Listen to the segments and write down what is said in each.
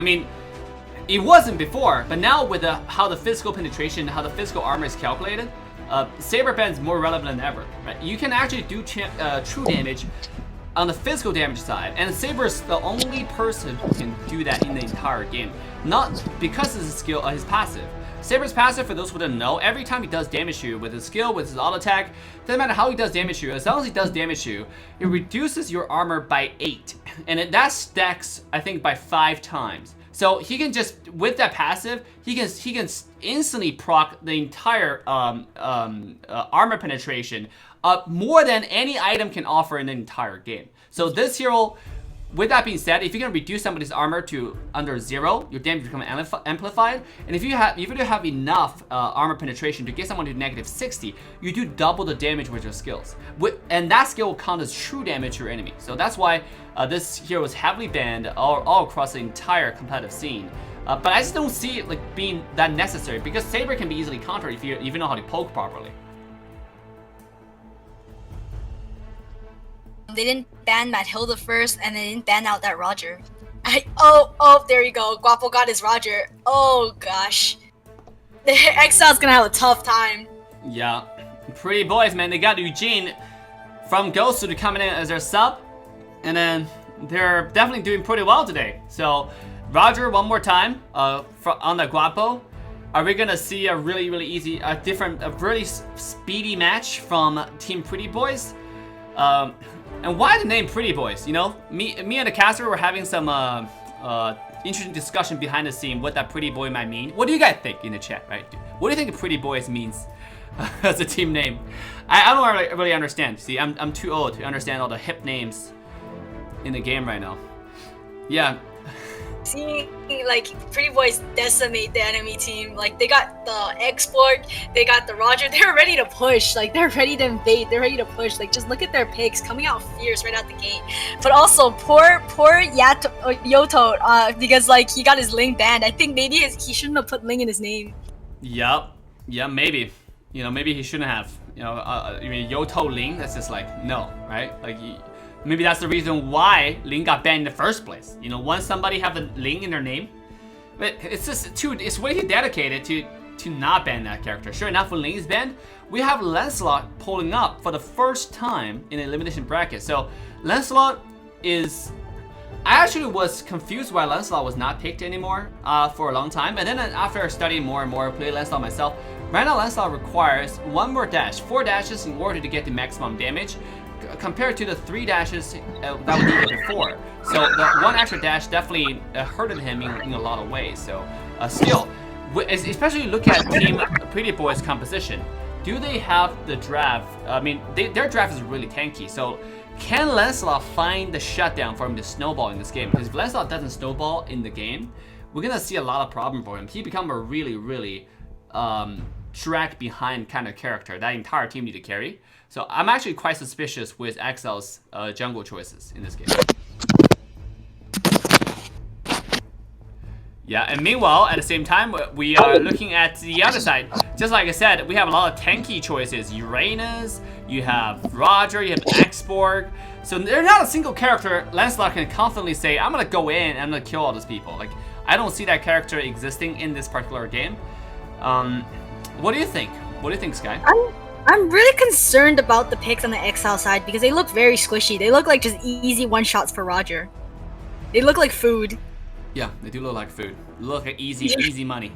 I mean, it wasn't before, but now with how the physical penetration, how the physical armor is calculated, Saber Band's more relevant than ever. Right? You can actually do true damage on the physical damage side, and Saber's the only person who can do that in the entire game. Not because of his skill, his passive. Saber's passive, for those who don't know, every time he does damage you with his skill, with his auto attack, doesn't matter how he does damage you, as long as he does damage you, it reduces your armor by 8. And that stacks, I think, by 5 times. So he can just, with that passive, he can instantly proc the entire armor penetration up more than any item can offer in the entire game. So this hero, with that being said, if you can reduce somebody's armor to under 0, your damage becomes amplified. And if you have enough armor penetration to get someone to -60, you do double the damage with your skills. And that skill will count as true damage to your enemy. So that's why this hero is heavily banned all across the entire competitive scene. But I just don't see it like being that necessary, because Saber can be easily countered if you know how to poke properly. They didn't ban Matilda first, and they didn't ban out that Roger. Oh, there you go. Guapo got his Roger. Oh, gosh. The Exile's gonna have a tough time. Yeah. Pretty boys, man. They got Eugene from Ghost to coming in as their sub, and then they're definitely doing pretty well today. So, Roger, one more time on the Guapo. Are we gonna see a really easy, a really speedy match from Team Pretty Boys? And why the name Pretty Boys? You know, me and the caster were having some interesting discussion behind the scene what that Pretty Boy might mean. What do you guys think in the chat, right? What do you think Pretty Boys means as a team name? I don't really understand. See, I'm too old to understand all the hip names in the game right now. Yeah. See, like, Pretty Boys decimate the enemy team. Like, they got the export, they got the Roger, they're ready to push. Like, they're ready to invade, they're ready to push. Like, just look at their picks coming out fierce right out the gate. But also, poor Yoto, because, like, he got his Ling banned. I think maybe he shouldn't have put Ling in his name. Yup. Yeah, maybe. You know, maybe he shouldn't have. You know, I mean, Yoto Ling, that's just like, no, right? Like, maybe that's the reason why Ling got banned in the first place. You know, once somebody have a Ling in their name, but it's just it's way too dedicated to not ban that character. Sure enough, when Ling is banned, we have Lancelot pulling up for the first time in the elimination bracket. So Lancelot is, I actually was confused why Lancelot was not picked anymore for a long time. And then after studying more and more, play Lancelot myself, right now Lancelot requires 1 more dash, 4 dashes in order to get the maximum damage, compared to the 3 dashes that we did before. So the 1 extra dash definitely hurted him in a lot of ways. So still, especially look at Team Pretty Boys composition. Do they have the draft? I mean, their draft is really tanky. So can Lancelot find the shutdown for him to snowball in this game? Because if Lancelot doesn't snowball in the game, we're gonna see a lot of problem for him. He become a really drag behind kind of character that entire team need to carry. So I'm actually quite suspicious with EXILE's jungle choices in this game. Yeah, and meanwhile, at the same time, we are looking at the other side. Just like I said, we have a lot of tanky choices. Uranus, you have Roger, you have X-Borg. So there's not a single character Lancelot can confidently say, I'm gonna go in and I'm gonna kill all these people. Like, I don't see that character existing in this particular game. What do you think? What do you think, Sky? I'm really concerned about the picks on the Exile side because they look very squishy. They look like just easy one-shots for Roger. They look like food. Yeah, they do look like food. Look like easy money.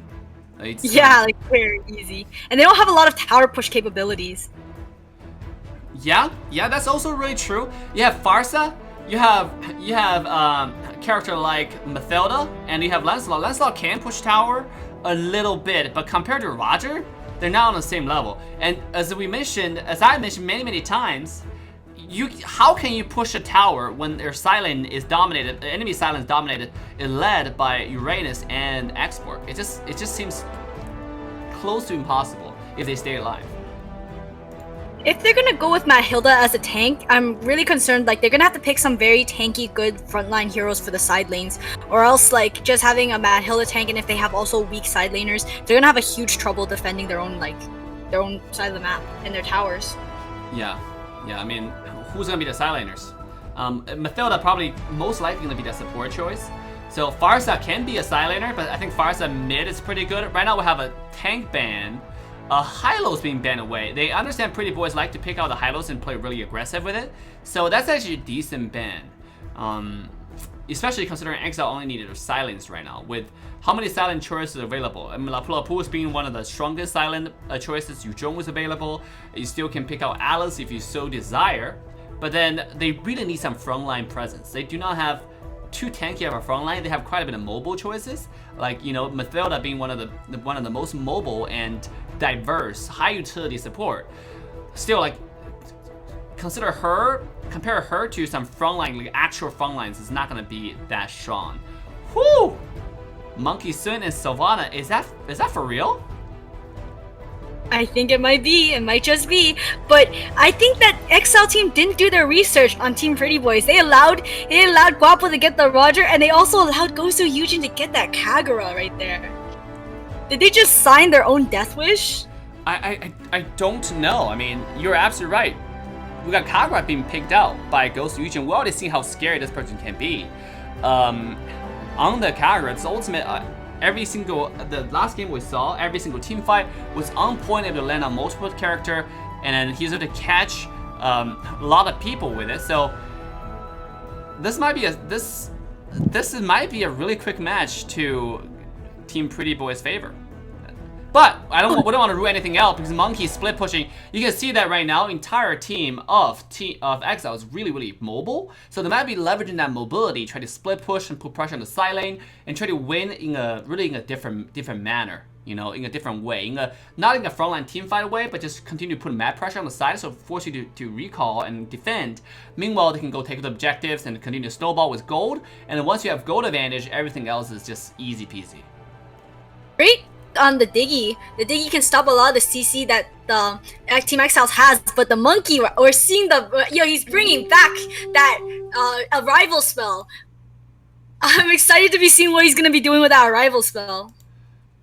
Yeah, like very easy. And they don't have a lot of tower push capabilities. Yeah, that's also really true. You have Farsa, you have a character like Mathilda, and you have Lancelot. Lancelot can push tower a little bit, but compared to Roger, they're not on the same level. And as I mentioned many times, how can you push a tower when their silent is dominated, the enemy silence dominated, is led by Uranus and X-Borg? It just seems close to impossible if they stay alive. If they're gonna go with Matilda as a tank, I'm really concerned. Like, they're gonna have to pick some very tanky, good frontline heroes for the side lanes, or else like just having a Matilda tank, and if they have also weak side laners, they're gonna have a huge trouble defending their own side of the map and their towers. Yeah. I mean, who's gonna be the side laners? Mathilda probably most likely gonna be the support choice. So Farsa can be a side laner, but I think Farsa mid is pretty good. Right now we have a tank ban. Hylo's being banned away. They understand Pretty Boys like to pick out the Hylos and play really aggressive with it. So that's actually a decent ban. Especially considering EXILE only needed a silence right now. With how many silent choices available? I mean, Lapulapu's being one of the strongest silent choices. Yuzhong was available. You still can pick out Alice if you so desire. But then they really need some frontline presence. They do not have too tanky of a frontline. They have quite a bit of mobile choices. Like, you know, Mathilda being one of the most mobile and diverse high utility support. Still, like, compare her to some frontline, like actual frontlines, is not gonna be that strong. Whoo! Monkey Sun and Sylvana, is that for real? I think it might be, it might just be, but I think that EXILE team didn't do their research on Team Pretty Boys. They allowed Guapo to get the Roger, and they also allowed Gosu Yujin to get that Kagura right there. Did they just sign their own death wish? I don't know. I mean, you're absolutely right. We got Kagura being picked out by Gosu Yujin. We already see how scary this person can be. On the Kagura, it's ultimate. The last game we saw, every single team fight was on point able to land on multiple character, and then he's able to catch a lot of people with it. So this might be might be a really quick match to Team Pretty Boy's favor. But we don't want to rule anything out because Monkey split pushing. You can see that right now, entire team of EXILE is really mobile. So they might be leveraging that mobility, try to split push and put pressure on the side lane, and try to win in a different manner. You know, in a different way, not in a frontline team fight way, but just continue to put mad pressure on the side, so force you to recall and defend. Meanwhile, they can go take the objectives and continue to snowball with gold. And then once you have gold advantage, everything else is just easy peasy. Great. On the Diggy can stop a lot of the CC that the Team EXILE has, but the Monkey, we're seeing he's bringing back that arrival spell. I'm excited to be seeing what he's gonna be doing with that arrival spell.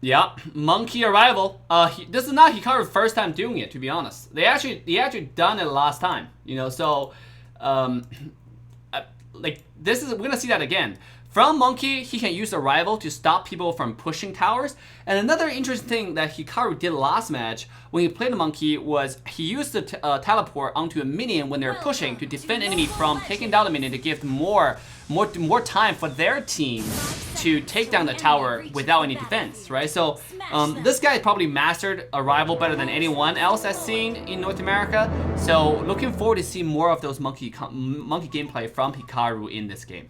Yeah, Monkey arrival. This is not Hikaru's first time doing it, to be honest. He actually done it last time, you know. So, like we're gonna see that again. From Monkey, he can use Arrival to stop people from pushing towers. And another interesting thing that Hikaru did last match when he played the Monkey was he used the teleport onto a minion when they're pushing to defend enemy from taking down the minion to give more time for their team to take down the tower without any defense, right? So this guy probably mastered Arrival better than anyone else I've seen in North America. So looking forward to see more of those monkey gameplay from Hikaru in this game.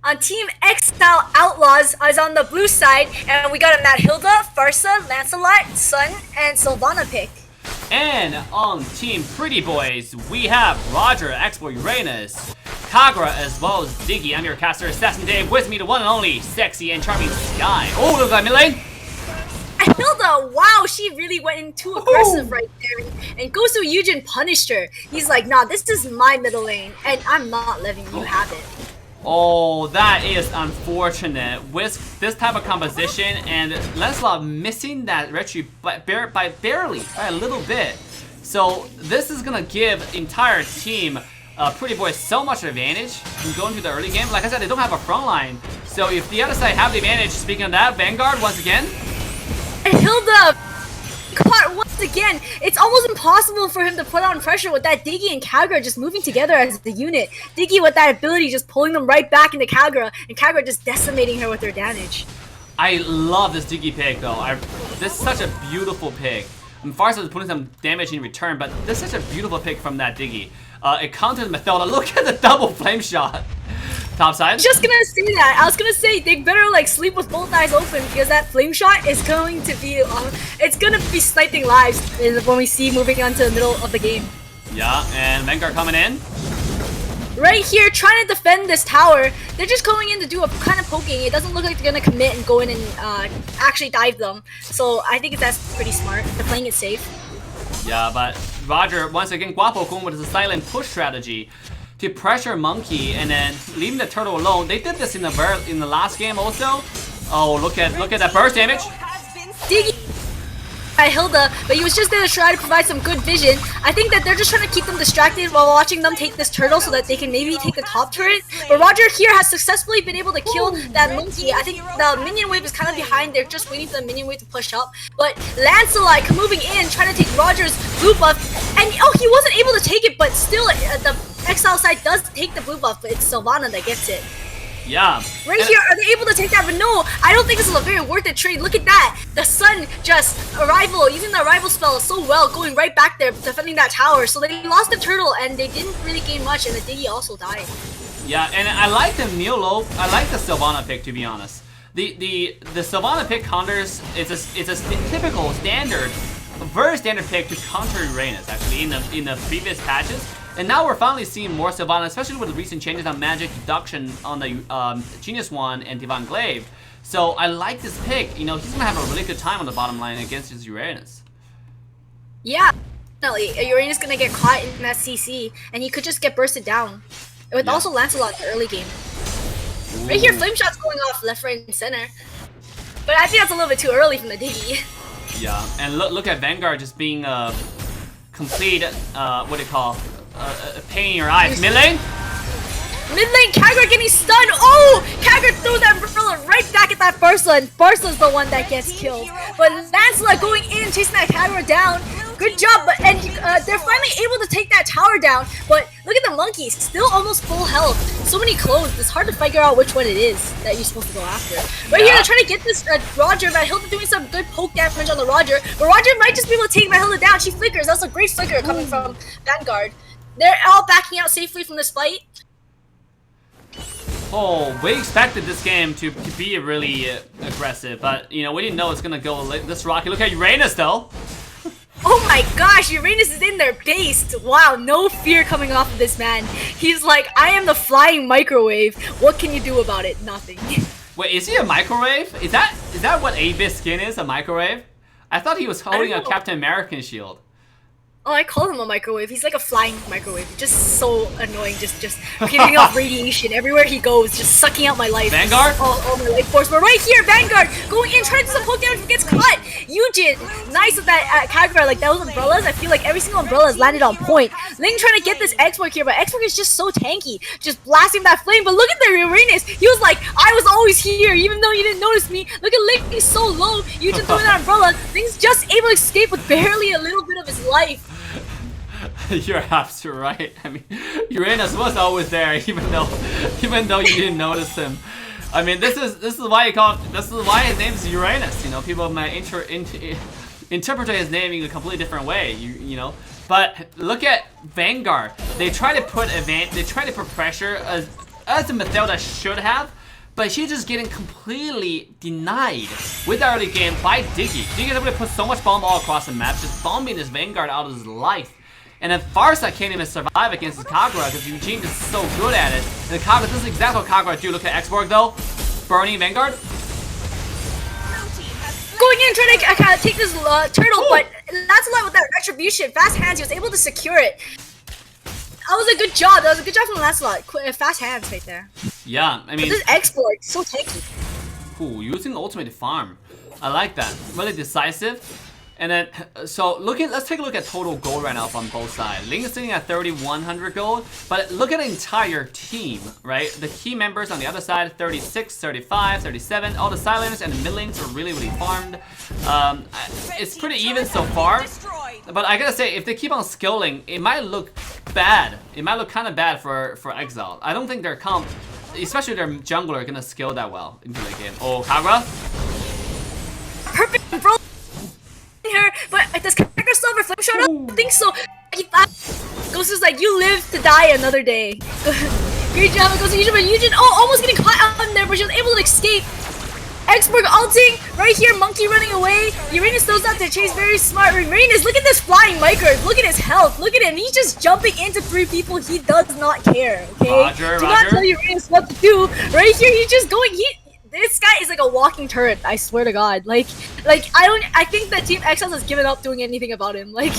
On Team EXILE, Outlaws is on the blue side, and we got a Mathilda, Farsa, Lancelot, Sun, and Sylvana pick. And on Team Pretty Boys, we have Roger, Expo Uranus, Kagura, as well as Diggy. I'm your caster, AssassinDave. With me, the one and only sexy and charming Sky. Oh, look at mid lane. Mathilda, wow, she really went in too aggressive right there. And Gosu Yujin punished her. He's like, nah, this is my middle lane, and I'm not letting you have it. Oh, that is unfortunate. With this type of composition and Lancelot missing that retry by barely, by a little bit. So this is gonna give entire team Pretty Boys so much advantage in going to the early game. Like I said, they don't have a front line. So if the other side have the advantage, speaking of that, Vanguard once again. And Hilda caught once again. It's almost impossible for him to put on pressure with that Diggy and Kagura just moving together as the unit. Diggy with that ability just pulling them right back into Kagura, and Kagura just decimating her with her damage. I love this Diggy pick though. This is such a beautiful pick. Farsa is putting some damage in return, but this is such a beautiful pick from that Diggy. It counters Mathilda. Look at the double flame shot. Top side. Just gonna say that. I was gonna say they better like sleep with both eyes open because that flame shot is going to be it's gonna be sniping lives when we see moving on to the middle of the game. Yeah, and Vanguard coming in. Right here, trying to defend this tower. They're just going in to do a kind of poking. It doesn't look like they're gonna commit and go in and actually dive them. So I think that's pretty smart. They're playing it safe. Yeah, but Roger once again Guapo Kun with his silent push strategy to pressure Monkey and then leaving the turtle alone. They did this in the last game also. Oh, look at that burst damage. Diggy Hilda, but he was just there to try to provide some good vision. I think that they're just trying to keep them distracted while watching them take this turtle so that they can maybe take the top turret. But Roger here has successfully been able to kill that monkey. I think the minion wave is kind of behind. They're just waiting for the minion wave to push up. But Lancelot moving in, trying to take Roger's blue buff. And oh, he wasn't able to take it, but still the Exile side does take the blue buff, but it's Sylvana that gets it. Yeah. Right here, are they able to take that? But no, I don't think this is a very worth it trade. Look at that. The sun just using the arrival spell so well, going right back there, defending that tower. So they lost the turtle and they didn't really gain much, and the Diggy also died. Yeah, and I like the Neolo. I like the Sylvana pick, to be honest. The Sylvana pick counters. It's a typical standard, very standard pick to counter Uranus actually in the previous patches. And now we're finally seeing more Sylvana, especially with the recent changes on magic deduction on the Genius One and Divine Glaive. So I like this pick. You know, he's gonna have a really good time on the bottom line against his Uranus. Yeah, definitely. Uranus gonna get caught in that CC, and he could just get bursted down. With also Lancelot in the early game. Ooh. Right here, Flame Shot's going off left, right, and center. But I think that's a little bit too early from the Diggy. Yeah, and look at Vanguard just being complete, what do you call? A pain in your eyes. Mid lane? Mid lane, Kagura getting stunned. Oh! Kagura throws that umbrella right back at that Barsla, and Barsla's the one that gets killed. But Lancelot going in, chasing that Kagura down. Good job, but they're finally able to take that tower down. But look at the monkey, still almost full health. So many clones, it's hard to figure out which one it is that you're supposed to go after. Right here, they're trying to get this Roger. Mathilda doing some good poke damage on the Roger. But Roger might just be able to take Mathilda down. She flickers, that's a great flicker coming from Vanguard. They're all backing out safely from this fight. Oh, we expected this game to be really aggressive, but you know, we didn't know it's gonna go this rocky. Look at Uranus though. Oh my gosh, Uranus is in their base. Wow, no fear coming off of this man. He's like, I am the flying microwave. What can you do about it? Nothing. Wait, is he a microwave? Is that what A-Bit's skin is? A microwave? I thought he was holding a Captain American shield. Oh, I call him a microwave. He's like a flying microwave. Just so annoying. Just giving off radiation everywhere he goes. Just sucking out my life. Vanguard? All my life force. But right here, Vanguard going in, trying to do some poke damage, but gets caught. Yujin, nice with that Kagura. Like, those umbrellas, I feel like every single umbrella has landed on point. Ling trying to get this X-Borg here, but X-Borg is just so tanky. Just blasting that flame. But look at the Uranus. He was like, I was always here, even though you didn't notice me. Look at Ling, he's so low. Yujin throwing that umbrella. Ling's just able to escape with barely a little bit of his life. You're absolutely right. I mean, Uranus was always there, even though you didn't notice him. I mean, this is why his name is Uranus. You know, people might interpret his name in a completely different way. You know, but look at Vanguard. They try to put pressure as the Mathilda should have, but she's just getting completely denied with the early game by Diggy. Diggy's able to put so much bomb all across the map, just bombing this Vanguard out of his life. And then Farsa can't even survive against his Kagura because Eugene is so good at it. And Kagura, this is exactly what Kagura do. Look at X-Borg though. Burning Vanguard. Going in, trying to take this turtle, but that's a lot with that retribution. Fast hands, he was able to secure it. That was a good job. That was a good job from Lancelot. Fast hands right there. Yeah, I mean. But this X-Borg, so tanky. Cool, using ultimate to farm. I like that. Really decisive. And then, so let's take a look at total gold right now from both sides. Ling is sitting at 3,100 gold, but look at the entire team, right? The key members on the other side, 36, 35, 37. All the side laners and the mid lanes are really, really farmed. It's pretty even so far, but I gotta say, if they keep on skilling, it might look bad. It might look kind of bad for EXILE. I don't think their comp, especially their jungler, are gonna skill that well into the game. Oh, Kagura? Perfect, bro. Her, but does Kagura still have her flame shot up? I think so. Ghost is like, you live to die another day. Great job, it goes to Yujin, but Yujin, almost getting caught out in there, but she was able to escape. X-Borg ulting, right here, Monkey running away. Uranus throws out the chase, very smart. Uranus, look at this flying micro, look at his health, look at him. He's just jumping into 3 people, he does not care, okay? Roger. Do not tell Uranus what to do. Right here, he's just going, this guy is like a walking turret, I swear to God. Like I think that Team EXILE has given up doing anything about him. Like,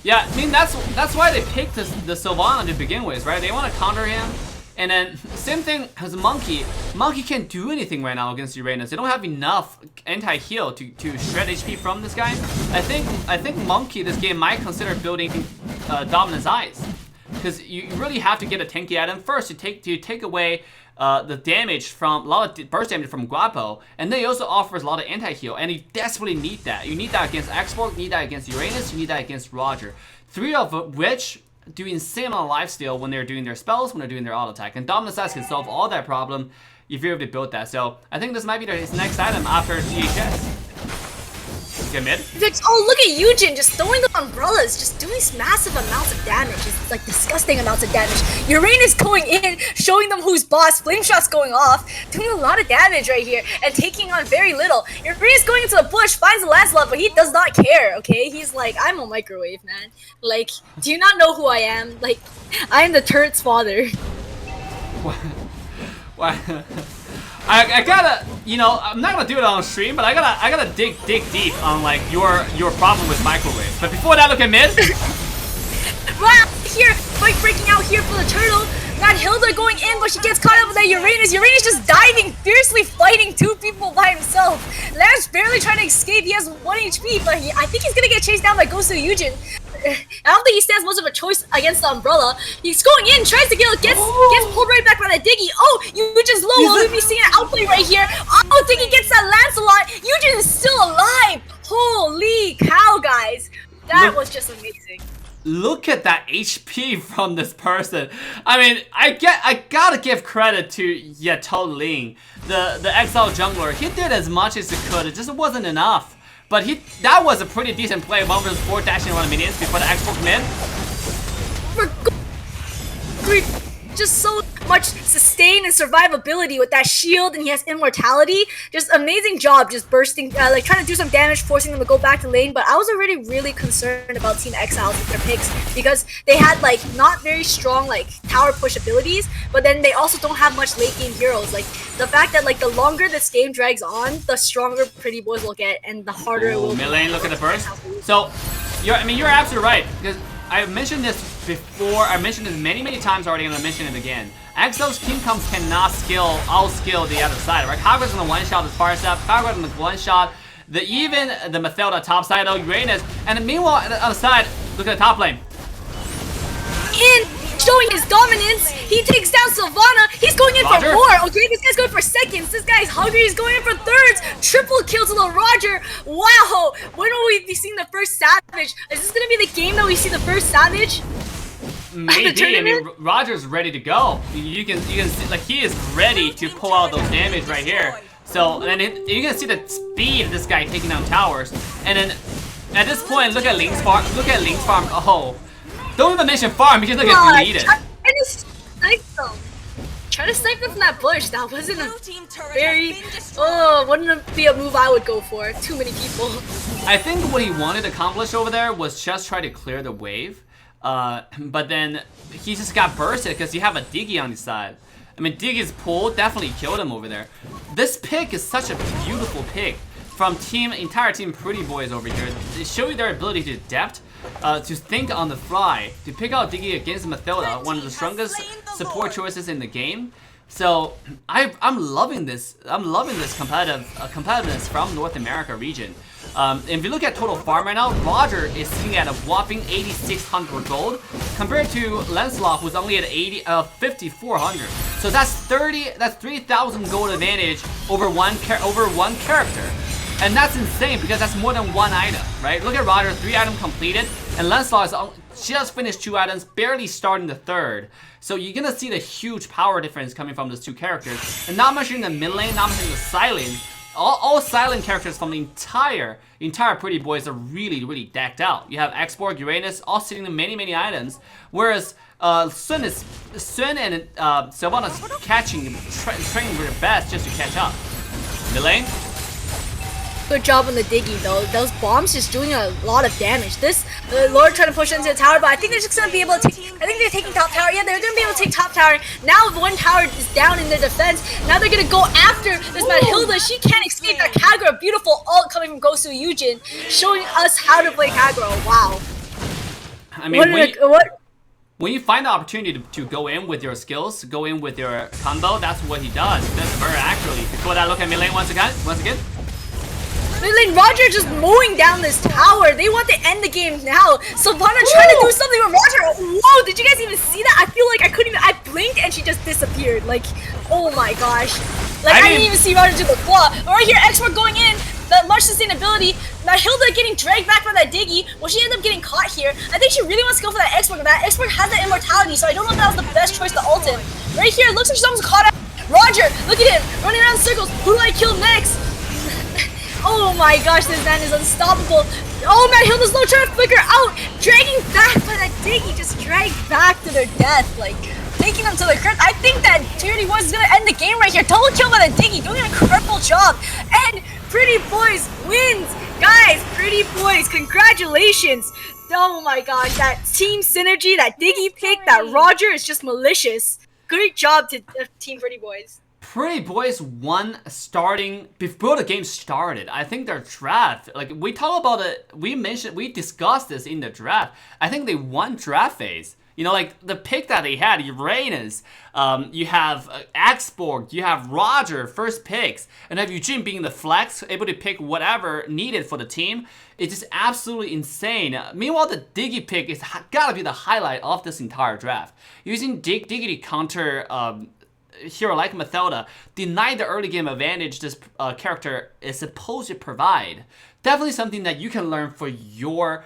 yeah, I mean that's why they picked the Sylvana to begin with, right? They want to counter him, And then same thing as Monkey. Monkey can't do anything right now against Uranus. They don't have enough anti-heal to shred HP from this guy. I think Monkey this game might consider building Dominance Eyes, because you really have to get a tanky item first to take away the damage from a lot of burst damage from Guapo, and then he also offers a lot of anti-heal, and you desperately need that. You need that against Export, you need that against Uranus, you need that against Roger. 3 of which do insane amount of lifesteal when they're doing their spells, when they're doing their auto attack, and Dominus Eyes can solve all that problem if you're able to build that. So I think this might be his next item after DHS. Get mid. Oh, look at Eugen just throwing the umbrellas, just doing massive amounts of damage. It's like disgusting amounts of damage. Uranus going in, showing them who's boss. Flame shots going off, doing a lot of damage right here, and taking on very little. Uranus going into the bush, finds the Lancelot, but he does not care. Okay, he's like, I'm a microwave, man. Like, do you not know who I am? Like, I am the turret's father. What? I gotta, you know, I'm not gonna do it on stream, but I gotta dig deep on like your problem with microwaves. But before that, look at mid. Wow, here, fight breaking out here for the turtle. Not Hilda going in, but she gets caught up with that Uranus. Uranus just diving, fiercely fighting 2 people by himself. Lance barely trying to escape. He has 1 HP, but I think he's gonna get chased down by Gosu Eugen. I don't think he stands much of a choice against the umbrella. He's going in, tries to gets pulled right back by the Diggy. Oh, Eugen's low. We'll be seeing an outplay right here. Oh, Diggy gets that Lancelot. Eugen is still alive. Holy cow, guys. That was just amazing. Look at that HP from this person. I mean, I gotta give credit to Yato Ling, the EXILE jungler. He did as much as he could. It just wasn't enough. But that was a pretty decent play. 1 versus 4 dashing around the minions before the export come in. Just so much sustain and survivability with that shield, and he has immortality. Just amazing job, just bursting, like trying to do some damage, forcing them to go back to lane. But I was already really concerned about Team EXILE with their picks, because they had like not very strong like tower push abilities, but then they also don't have much late game heroes. Like the fact that like the longer this game drags on, the stronger Pretty Boys will get, and the harder it will. Mid lane, look at the burst. So, you're absolutely right, because I mentioned this before. I mentioned this many times already, and I mention it again. EXILE's King Comes cannot outskill the other side, right? Kagura's gonna one-shot the far step, Kagura's gonna one-shot even the Mathilda top side, though, Uranus. And meanwhile, on the other side, look at the top lane. Showing his dominance, he takes down Sylvana. He's going in Roger. for more. Okay, this guy's going for seconds. This guy's hungry. He's going in for thirds. Triple kill to the Roger. Wow. When will we be seeing the first Savage? Is this gonna be the game that we see the first Savage? Maybe. I mean, Roger's ready to go. You can see, like, he is ready to pull out those damage right here. So, and then you can see the speed of this guy taking down towers. And then at this point, look at Link's farm. Oh. Don't even mention farm, because look at who needed. Try to snipe them from that bush. That wasn't a very... Oh, wouldn't be a move I would go for. Too many people. I think what he wanted to accomplish over there was just try to clear the wave. But then he just got bursted because you have a Diggy on the side. I mean, Diggy's pull definitely killed him over there. This pick is such a beautiful pick from entire team Pretty Boys over here. They show you their ability to adapt, to think on the fly, to pick out Diggy against Mathilda, one of the strongest support choices in the game. So I'm loving this. I'm loving this competitiveness from North America region. If you look at total farm right now, Roger is sitting at a whopping 8,600 gold, compared to Lancelot, who's only at 5,400. So that's 3,000 gold advantage over one character. And that's insane, because that's more than 1 item, right? Look at Roger, 3 items completed, and Lancelot is just finished 2 items, barely starting the 3rd. So you're gonna see the huge power difference coming from those 2 characters. And not mentioning the mid lane, not mentioning the silent. All silent characters from the entire Pretty Boys are really decked out. You have Export, Uranus, all sitting in many items, whereas Sun and Sylvana's training their best just to catch up. Mid lane. Good job on the Diggy though. Those bombs just doing a lot of damage. This Lord trying to push into the tower, but I think they're just gonna be able to take. I think they're taking top tower. Yeah, they're gonna be able to take top tower. Now 1 tower is down in their defense. Now they're gonna go after this Mathilda. She can't escape that Kagura. Beautiful ult coming from Gosu Eugen, showing us how to play Kagura. Wow. I mean, When you find the opportunity to go in with your skills, go in with your combo, that's what he does. That's very accurately. Before that, look at mid lane once again. Mid lane Roger just mowing down this tower. They want to end the game now. Savannah trying to do something with Roger. Whoa, did you guys even see that? I feel like I couldn't even, I blinked and she just disappeared. Like, oh my gosh. Like, I didn't even see Roger do the claw. Right here, expert going in. That much sustainability. Now Hilda getting dragged back by that Diggy. Well, she ended up getting caught here. I think she really wants to go for that expert, but that expert has that immortality, so I don't know if that was the best choice to ult him. Right here, looks like someone's caught out. Roger, look at him, running around in circles. Who do I kill next? Oh my gosh, this man is unstoppable. Oh man, Hilda's low trying to flicker out. Dragging back by that Diggy, just dragged back to their death. Like, taking them to the crypt. I think that Tyranny Boys is gonna end the game right here. Double kill by the Diggy, doing an incredible job. And Pretty Boys wins! Guys, Pretty Boys, congratulations! Oh my gosh, that team synergy, that Diggy pick, that Roger is just malicious. Great job to Team Pretty Boys. Pretty Boys won starting before the game started. I think their draft, like we talk about it, we discussed this in the draft. I think they won draft phase. You know, like the pick that they had, Uranus, you have Axborg, you have Roger, first picks, and have Eugene being the flex, able to pick whatever needed for the team. It's just absolutely insane. Meanwhile, the Diggy pick is gotta be the highlight of this entire draft. Using Diggy to counter hero like Mathilda, deny the early game advantage this character is supposed to provide. Definitely something that you can learn for your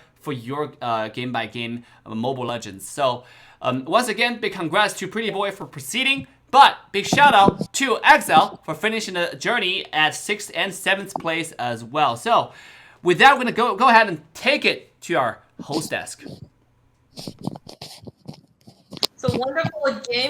game by game Mobile Legends. So once again, big congrats to Pretty Boy for proceeding, but big shout out to EXILE for finishing the journey at 6th and 7th place as well. So with that, we're gonna go ahead and take it to our host desk. It's a wonderful game.